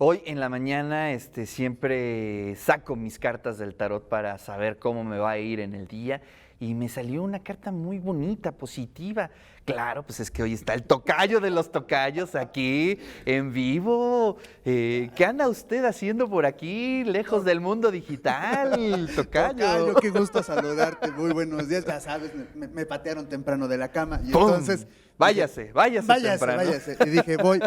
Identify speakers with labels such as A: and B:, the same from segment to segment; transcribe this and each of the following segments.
A: Hoy en la mañana siempre saco mis cartas del tarot para saber cómo me va a ir en el día y me salió una carta muy bonita, positiva. Claro, pues es que hoy está el tocayo de los tocayos aquí en vivo. ¿Qué anda usted haciendo por aquí, lejos del mundo digital, tocayo?
B: Tocayo, qué gusto saludarte, muy buenos días. Ya sabes, me patearon temprano de la cama y
A: ¡Pum!
B: entonces...
A: Váyase temprano.
B: Váyase. Y dije, voy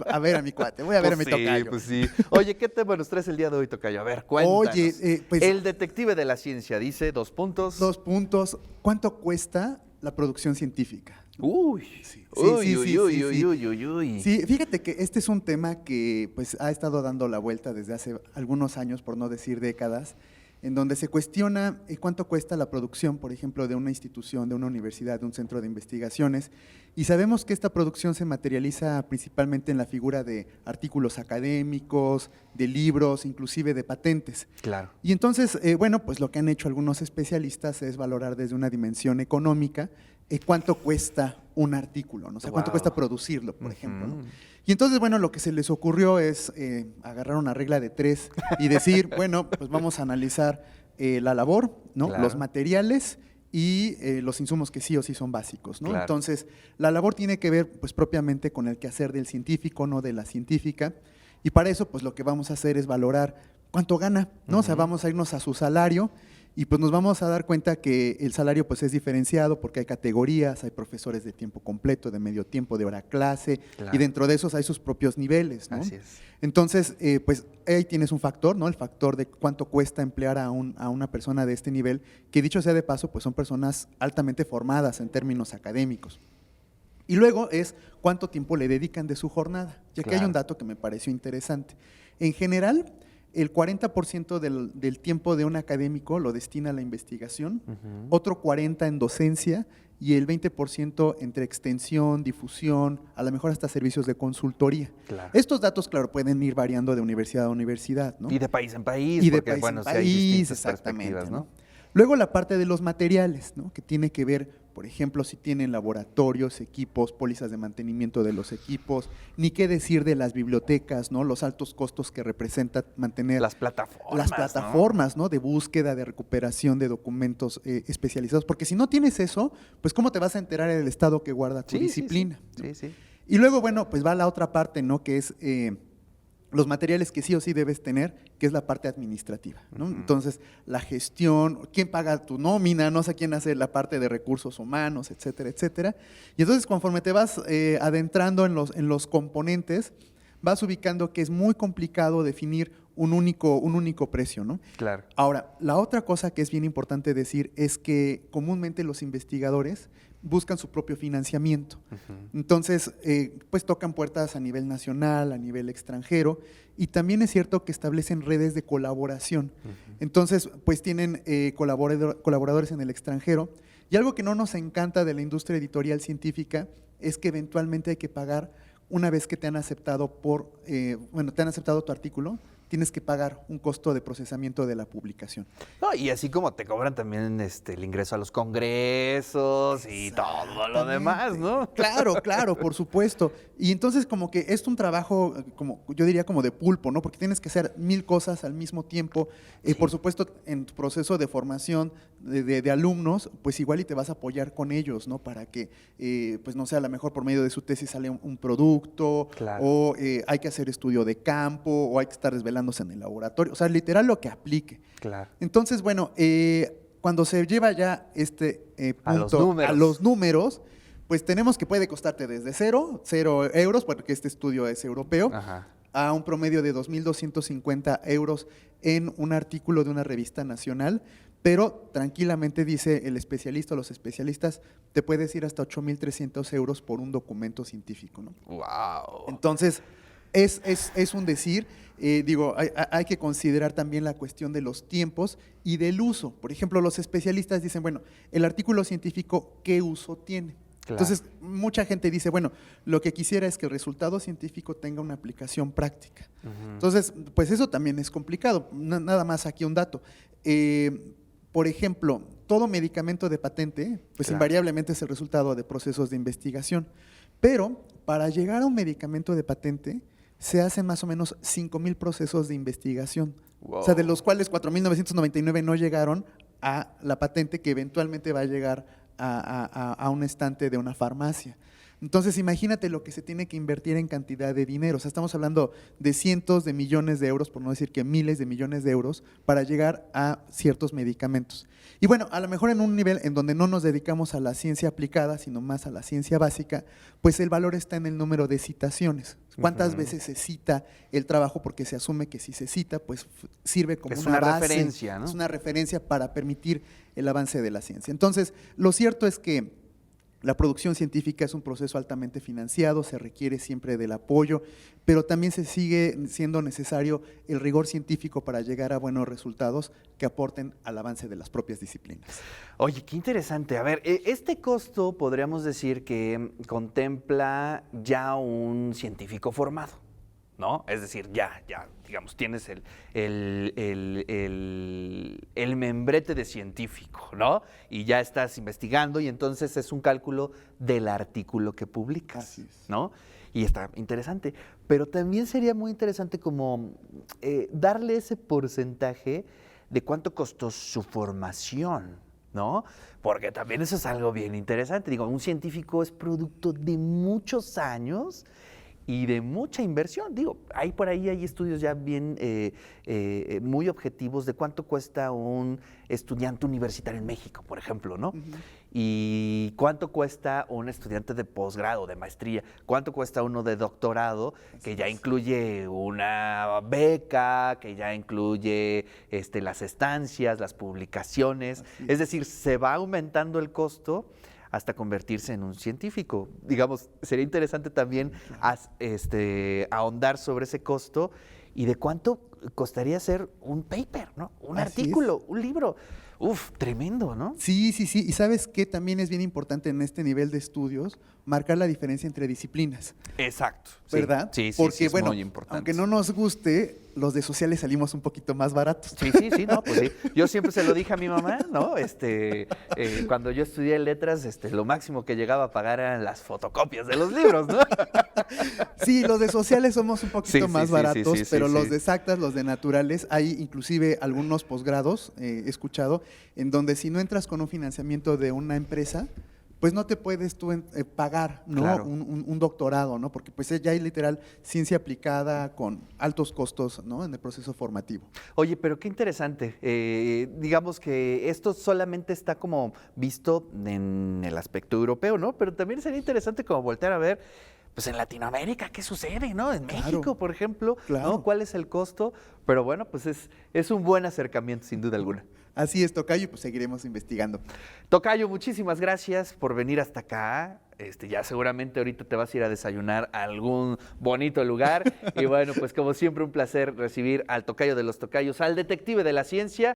B: a ver a mi cuate, voy a ver a mi tocayo.
A: Pues sí. Oye, ¿qué tema nos traes el día de hoy, tocayo? A ver, cuéntanos.
B: Oye, pues...
A: El detective de la ciencia dice, 2 puntos.
B: 2 puntos. ¿Cuánto cuesta la producción científica?
A: Uy,
B: Sí,
A: uy.
B: Sí, fíjate que este es un tema que pues ha estado dando la vuelta desde hace algunos años, por no decir décadas, en donde se cuestiona cuánto cuesta la producción, por ejemplo, de una institución, de una universidad, de un centro de investigaciones, y sabemos que esta producción se materializa principalmente en la figura de artículos académicos, de libros, inclusive de patentes.
A: Claro.
B: Y entonces, bueno, pues lo que han hecho algunos especialistas es valorar desde una dimensión económica cuánto cuesta un artículo, ¿no? O sea, cuánto cuesta producirlo, por ejemplo, ¿no? Y entonces, bueno, lo que se les ocurrió es agarrar una regla de 3 y decir, bueno, pues vamos a analizar la labor, ¿no?
A: Claro.
B: Los materiales y los insumos que sí o sí son básicos, ¿no?
A: Claro.
B: Entonces, la labor tiene que ver, pues, propiamente con el quehacer del científico, no de la científica, y para eso, pues, lo que vamos a hacer es valorar cuánto gana, ¿no? O sea, vamos a irnos a su salario y pues nos vamos a dar cuenta que el salario pues es diferenciado porque hay categorías, hay profesores de tiempo completo, de medio tiempo, de hora clase,
A: Claro.
B: y dentro de esos hay sus propios niveles, ¿no?
A: Así es.
B: Entonces, pues ahí tienes un factor, ¿no? El factor de cuánto cuesta emplear a una persona de este nivel, que dicho sea de paso, pues son personas altamente formadas en términos académicos. Y luego es cuánto tiempo le dedican de su jornada. Y aquí hay un dato que me pareció interesante. En general, el 40% del tiempo de un académico lo destina a la investigación, otro 40% en docencia y el 20% entre extensión, difusión, a lo mejor hasta servicios de consultoría.
A: Claro.
B: Estos datos, claro, pueden ir variando de universidad a universidad, ¿no?
A: Y de país en país,
B: Y de
A: porque
B: país
A: bueno,
B: en
A: sí hay
B: país,
A: distintas
B: exactamente,
A: perspectivas, ¿no?
B: Luego la parte de los materiales, ¿no? Que tiene que ver, por ejemplo, si tienen laboratorios, equipos, pólizas de mantenimiento de los equipos, ni qué decir de las bibliotecas, ¿no? Los altos costos que representa mantener
A: Las
B: plataformas, ¿no? De búsqueda, de recuperación de documentos especializados, porque si no tienes eso, pues ¿cómo te vas a enterar del estado que guarda tu disciplina?
A: Sí.
B: Y luego, bueno, pues va la otra parte, ¿no? Que es los materiales que sí o sí debes tener, que es la parte administrativa, ¿no? Entonces, la gestión, quién paga tu nómina, no sé quién hace la parte de recursos humanos, etcétera, etcétera. Y entonces, conforme te vas adentrando en los componentes, vas ubicando que es muy complicado definir un único precio, ¿no?
A: Claro.
B: Ahora, la otra cosa que es bien importante decir es que comúnmente los investigadores buscan su propio financiamiento. Entonces, pues tocan puertas a nivel nacional, a nivel extranjero, y también es cierto que establecen redes de colaboración. Entonces, pues tienen colaboradores en el extranjero, y algo que no nos encanta de la industria editorial científica es que eventualmente hay que pagar una vez que te han aceptado te han aceptado tu artículo, tienes que pagar un costo de procesamiento de la publicación.
A: No, y así como te cobran también el ingreso a los congresos y todo lo demás, ¿no?
B: Claro, por supuesto. Y entonces como que es un trabajo, como yo diría como de pulpo, ¿no? Porque tienes que hacer 1000 cosas al mismo tiempo. Por supuesto, en tu proceso de formación de alumnos, pues igual y te vas a apoyar con ellos, ¿no? Para que, pues no sé, a lo mejor por medio de su tesis sale un producto,
A: Claro.
B: o hay que hacer estudio de campo, o hay que estar desvelándose en el laboratorio. O sea, literal lo que aplique.
A: Claro.
B: Entonces, bueno, cuando se lleva ya punto
A: a
B: a los números, pues tenemos que puede costarte desde 0 euros, porque este estudio es europeo, a un promedio de 2.250 euros en un artículo de una revista nacional, pero tranquilamente dice el especialista o los especialistas, te puedes ir hasta 8.300 euros por un documento científico, ¿no?
A: ¡Wow!
B: Entonces, es un decir, hay que considerar también la cuestión de los tiempos y del uso. Por ejemplo, los especialistas dicen, bueno, el artículo científico, ¿qué uso tiene? Claro. Entonces, mucha gente dice, bueno, lo que quisiera es que el resultado científico tenga una aplicación práctica. Entonces, pues eso también es complicado. Nada más aquí un dato. Por ejemplo, todo medicamento de patente, pues invariablemente es el resultado de procesos de investigación. Pero para llegar a un medicamento de patente, se hacen más o menos 5,000 procesos de investigación.
A: Wow.
B: O sea, de los cuales 4,999 no llegaron a la patente que eventualmente va a llegar a un estante de una farmacia. Entonces, imagínate lo que se tiene que invertir en cantidad de dinero. O sea, estamos hablando de cientos de millones de euros, por no decir que miles de millones de euros, para llegar a ciertos medicamentos. Y bueno, a lo mejor en un nivel en donde no nos dedicamos a la ciencia aplicada, sino más a la ciencia básica, pues el valor está en el número de citaciones. ¿Cuántas veces se cita el trabajo? Porque se asume que si se cita, pues sirve como
A: Es
B: una
A: una
B: base,
A: referencia, ¿no?
B: es una referencia para permitir el avance de la ciencia. Entonces, lo cierto es que la producción científica es un proceso altamente financiado, se requiere siempre del apoyo, pero también se sigue siendo necesario el rigor científico para llegar a buenos resultados que aporten al avance de las propias disciplinas.
A: Oye, qué interesante. A ver, este costo podríamos decir que contempla ya un científico formado, ¿no? Es decir, ya, digamos, tienes el membrete de científico, ¿no? Y ya estás investigando y entonces es un cálculo del artículo que publicas,
B: Así es.
A: ¿no? Y está interesante. Pero también sería muy interesante como darle ese porcentaje de cuánto costó su formación, ¿no? Porque también eso es algo bien interesante. Digo, un científico es producto de muchos años y de mucha inversión. Digo, por ahí hay estudios ya bien muy objetivos de cuánto cuesta un estudiante universitario en México, por ejemplo, ¿no? Y cuánto cuesta un estudiante de posgrado, de maestría, cuánto cuesta uno de doctorado, que ya incluye una beca, que ya incluye las estancias, las publicaciones. Es decir, se va aumentando el costo hasta convertirse en un científico. Digamos, sería interesante también ahondar sobre ese costo y de cuánto costaría hacer un paper, ¿no? Un artículo, un libro. Uf, tremendo, ¿no?
B: Sí. Y ¿sabes qué? También es bien importante en este nivel de estudios marcar la diferencia entre disciplinas.
A: Exacto.
B: ¿Verdad?
A: Sí,
B: Porque,
A: es
B: bueno,
A: muy importante.
B: aunque no nos guste, los de sociales salimos un poquito más baratos.
A: Sí, no, pues sí. Yo siempre se lo dije a mi mamá, ¿no? Cuando yo estudié letras, lo máximo que llegaba a pagar eran las fotocopias de los libros, ¿no?
B: Sí, los de sociales somos un poquito más baratos, pero los
A: sí.
B: de exactas, los de naturales, hay inclusive algunos posgrados, he escuchado, en donde si no entras con un financiamiento de una empresa, pues no te puedes tú pagar, ¿no?
A: Claro.
B: Un doctorado, ¿no? Porque pues ya hay literal ciencia aplicada con altos costos, ¿no? En el proceso formativo.
A: Oye, pero qué interesante. Digamos que esto solamente está como visto en el aspecto europeo, ¿no? Pero también sería interesante como voltear a ver, pues en Latinoamérica, ¿qué sucede, no? En México, por ejemplo,
B: claro.
A: ¿no? ¿Cuál es el costo? Pero bueno, pues es un buen acercamiento, sin duda alguna.
B: Así es, Tocayo, y pues seguiremos investigando.
A: Tocayo, muchísimas gracias por venir hasta acá. Ya seguramente ahorita te vas a ir a desayunar a algún bonito lugar. Y bueno, pues como siempre un placer recibir al tocayo de los tocayos, al detective de la ciencia.